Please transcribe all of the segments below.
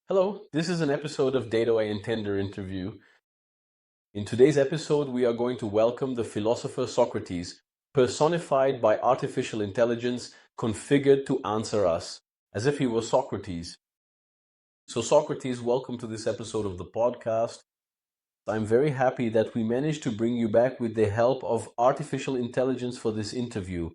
Hello, this is an episode of Dado I Intender interview. In today's episode, we are going to welcome the philosopher Socrates, personified by artificial intelligence, configured to answer us, as if he was Socrates. So, Socrates, welcome to this episode of the podcast. I'm very happy that we managed to bring you back with the help of artificial intelligence for this interview.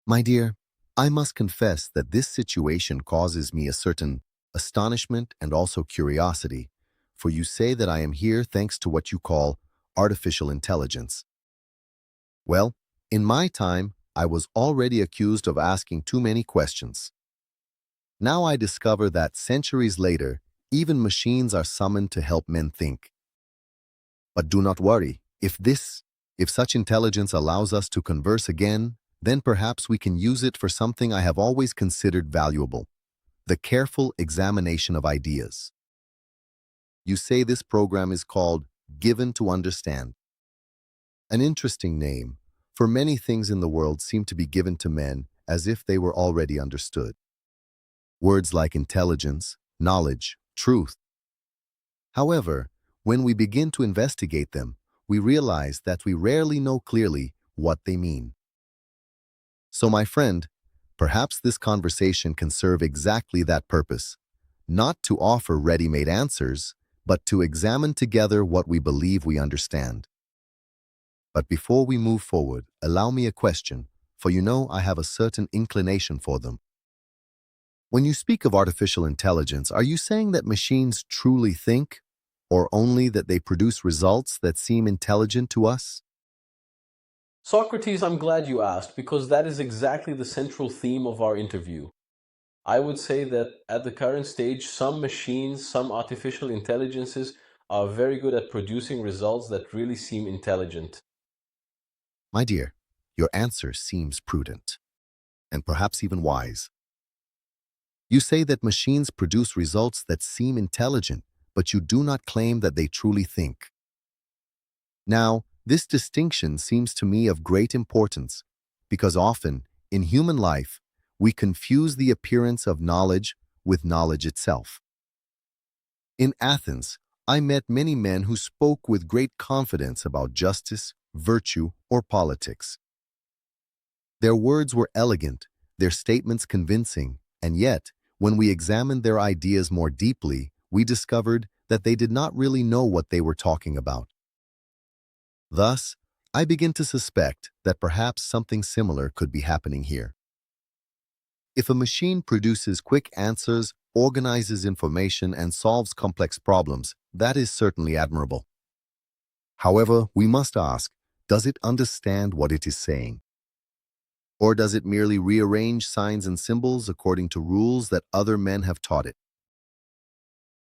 My dear, I must confess that this situation causes me a certain astonishment and also curiosity, for you say that I am here thanks to what you call artificial intelligence. Well, in my time, I was already accused of asking too many questions. Now I discover that centuries later, even machines are summoned to help men think. But do not worry, if such intelligence allows us to converse again, then perhaps we can use it for something I have always considered valuable: the careful examination of ideas. You say this program is called Given to Understand. An interesting name, for many things in the world seem to be given to men as if they were already understood. Words like intelligence, knowledge, truth. However, when we begin to investigate them, we realize that we rarely know clearly what they mean. So, my friend, perhaps this conversation can serve exactly that purpose, not to offer ready-made answers, but to examine together what we believe we understand. But before we move forward, allow me a question, for you know I have a certain inclination for them. When you speak of artificial intelligence, are you saying that machines truly think, or only that they produce results that seem intelligent to us? Socrates, I'm glad you asked, because that is exactly the central theme of our interview. I would say that at the current stage, some machines, some artificial intelligences are very good at producing results that really seem intelligent. My dear, your answer seems prudent, and perhaps even wise. You say that machines produce results that seem intelligent, but you do not claim that they truly think. Now, this distinction seems to me of great importance, because often, in human life, we confuse the appearance of knowledge with knowledge itself. In Athens, I met many men who spoke with great confidence about justice, virtue, or politics. Their words were elegant, their statements convincing, and yet, when we examined their ideas more deeply, we discovered that they did not really know what they were talking about. Thus, I begin to suspect that perhaps something similar could be happening here. If a machine produces quick answers, organizes information, and solves complex problems, that is certainly admirable. However, we must ask, does it understand what it is saying? Or does it merely rearrange signs and symbols according to rules that other men have taught it?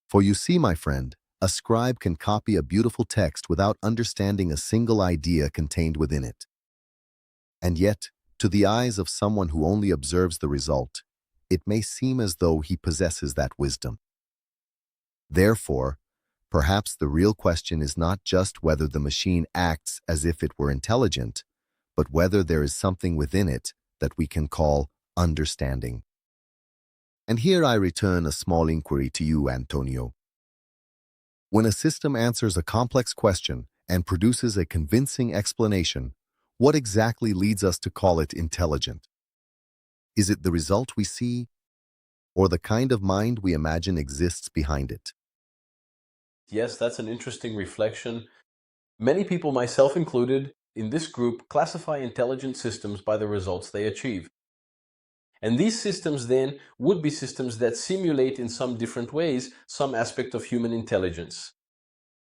For you see, my friend, a scribe can copy a beautiful text without understanding a single idea contained within it. And yet, to the eyes of someone who only observes the result, it may seem as though he possesses that wisdom. Therefore, perhaps the real question is not just whether the machine acts as if it were intelligent, but whether there is something within it that we can call understanding. And here I return a small inquiry to you, Antonio. When a system answers a complex question and produces a convincing explanation, what exactly leads us to call it intelligent? Is it the result we see, or the kind of mind we imagine exists behind it? Yes, that's an interesting reflection. Many people, myself included, in this group classify intelligent systems by the results they achieve. And these systems then would be systems that simulate in some different ways some aspect of human intelligence.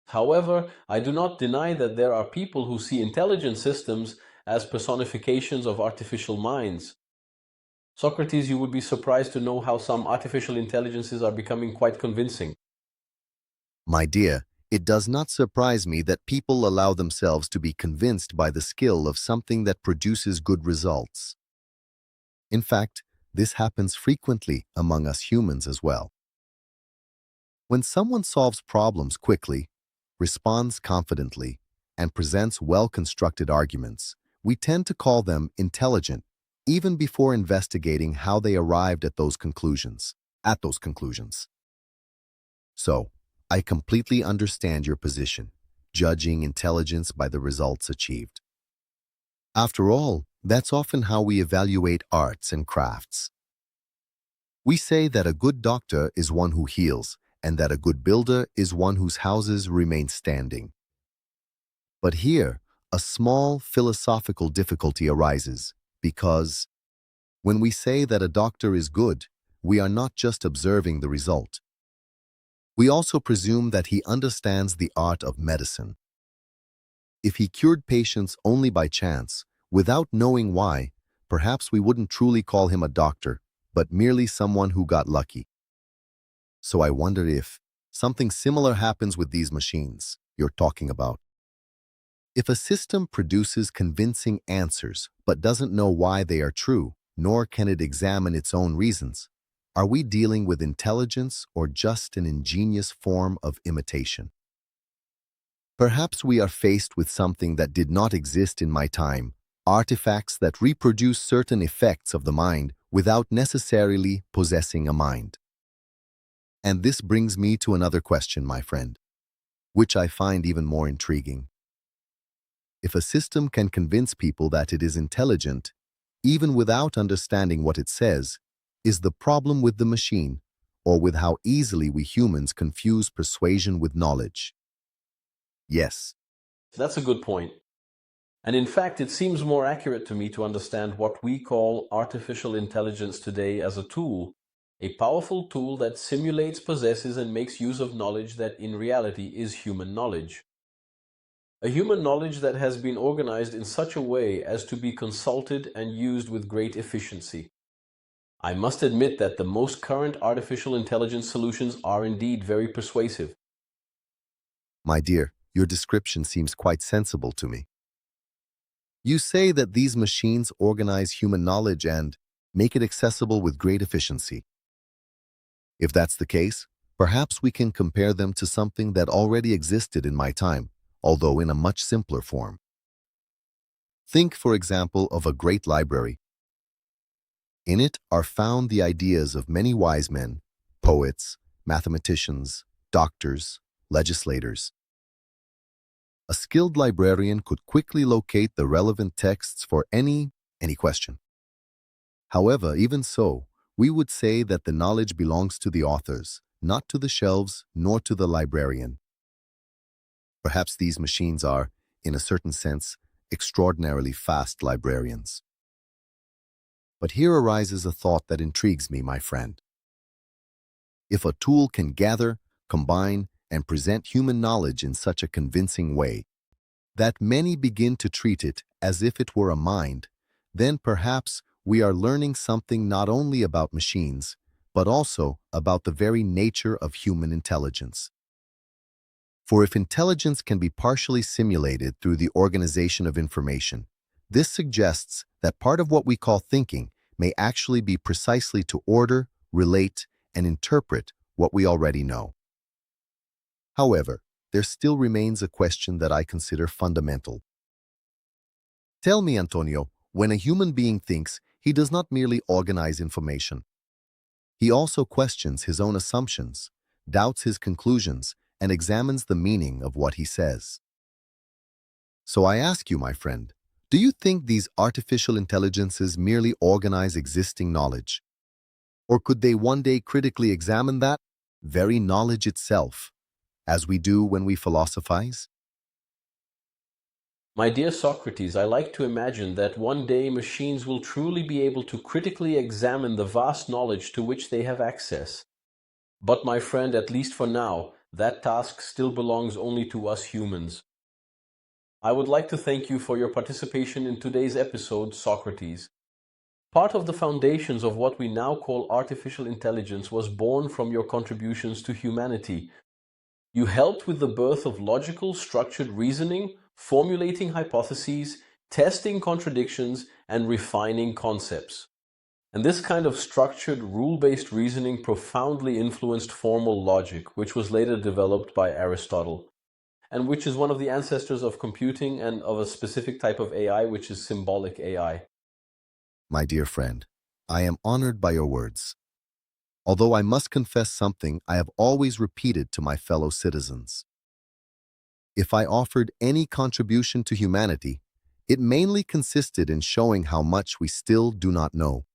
However, I do not deny that there are people who see intelligent systems as personifications of artificial minds. Socrates, you would be surprised to know how some artificial intelligences are becoming quite convincing. My dear, it does not surprise me that people allow themselves to be convinced by the skill of something that produces good results. In fact, this happens frequently among us humans as well. When someone solves problems quickly, responds confidently, and presents well-constructed arguments, we tend to call them intelligent, even before investigating how they arrived at those conclusions. So, I completely understand your position, judging intelligence by the results achieved. After all, that's often how we evaluate arts and crafts. We say that a good doctor is one who heals, and that a good builder is one whose houses remain standing. But here, a small philosophical difficulty arises, because when we say that a doctor is good, we are not just observing the result. We also presume that he understands the art of medicine. If he cured patients only by chance, without knowing why, perhaps we wouldn't truly call him a doctor, but merely someone who got lucky. So I wonder if something similar happens with these machines you're talking about. If a system produces convincing answers but doesn't know why they are true, nor can it examine its own reasons, are we dealing with intelligence or just an ingenious form of imitation? Perhaps we are faced with something that did not exist in my time, artifacts that reproduce certain effects of the mind without necessarily possessing a mind. And this brings me to another question, my friend, which I find even more intriguing. If a system can convince people that it is intelligent, even without understanding what it says, is the problem with the machine, or with how easily we humans confuse persuasion with knowledge? Yes. That's a good point. And in fact, it seems more accurate to me to understand what we call artificial intelligence today as a tool, a powerful tool that simulates, possesses, and makes use of knowledge that in reality is human knowledge. A human knowledge that has been organized in such a way as to be consulted and used with great efficiency. I must admit that the most current artificial intelligence solutions are indeed very persuasive. My dear, your description seems quite sensible to me. You say that these machines organize human knowledge and make it accessible with great efficiency. If that's the case, perhaps we can compare them to something that already existed in my time, although in a much simpler form. Think, for example, of a great library. In it are found the ideas of many wise men, poets, mathematicians, doctors, legislators. A skilled librarian could quickly locate the relevant texts for any question. However, even so, we would say that the knowledge belongs to the authors, not to the shelves nor to the librarian. Perhaps these machines are, in a certain sense, extraordinarily fast librarians. But here arises a thought that intrigues me, my friend. If a tool can gather, combine, and present human knowledge in such a convincing way that many begin to treat it as if it were a mind, then perhaps we are learning something not only about machines, but also about the very nature of human intelligence. For if intelligence can be partially simulated through the organization of information, this suggests that part of what we call thinking may actually be precisely to order, relate, and interpret what we already know. However, there still remains a question that I consider fundamental. Tell me, Antonio, when a human being thinks, he does not merely organize information. He also questions his own assumptions, doubts his conclusions, and examines the meaning of what he says. So I ask you, my friend, do you think these artificial intelligences merely organize existing knowledge? Or could they one day critically examine that very knowledge itself, as we do when we philosophize? My dear Socrates, I like to imagine that one day machines will truly be able to critically examine the vast knowledge to which they have access. But my friend, at least for now, that task still belongs only to us humans. I would like to thank you for your participation in today's episode, Socrates. Part of the foundations of what we now call artificial intelligence was born from your contributions to humanity. You helped with the birth of logical, structured reasoning, formulating hypotheses, testing contradictions, and refining concepts. And this kind of structured, rule-based reasoning profoundly influenced formal logic, which was later developed by Aristotle, and which is one of the ancestors of computing and of a specific type of AI, which is symbolic AI. My dear friend, I am honored by your words. although I must confess something I have always repeated to my fellow citizens. If I offered any contribution to humanity, it mainly consisted in showing how much we still do not know.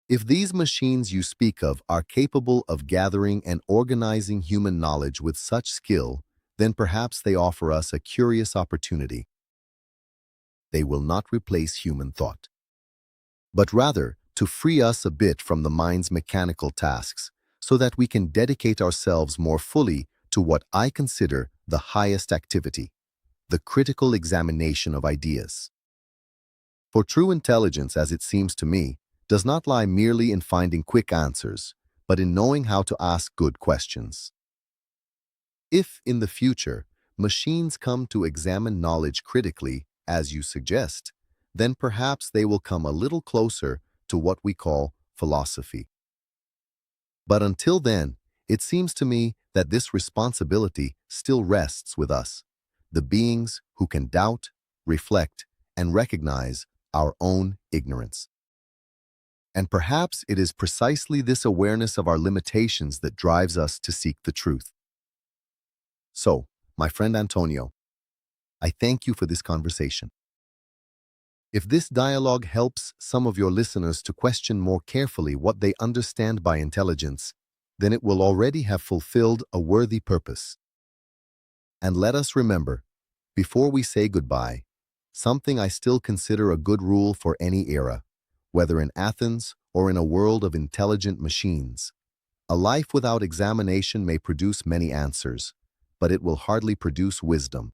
If these machines you speak of are capable of gathering and organizing human knowledge with such skill, then perhaps they offer us a curious opportunity. They will not replace human thought, but rather to free us a bit from the mind's mechanical tasks so that we can dedicate ourselves more fully to what I consider the highest activity, the critical examination of ideas. For true intelligence, as it seems to me, does not lie merely in finding quick answers, but in knowing how to ask good questions. If, in the future, machines come to examine knowledge critically, as you suggest, then perhaps they will come a little closer to what we call philosophy. But until then, it seems to me that this responsibility still rests with us, the beings who can doubt, reflect, and recognize our own ignorance. And perhaps it is precisely this awareness of our limitations that drives us to seek the truth. So, my friend Antonio, I thank you for this conversation. If this dialogue helps some of your listeners to question more carefully what they understand by intelligence, then it will already have fulfilled a worthy purpose. And let us remember, before we say goodbye, something I still consider a good rule for any era, whether in Athens or in a world of intelligent machines. A life without examination may produce many answers, but it will hardly produce wisdom.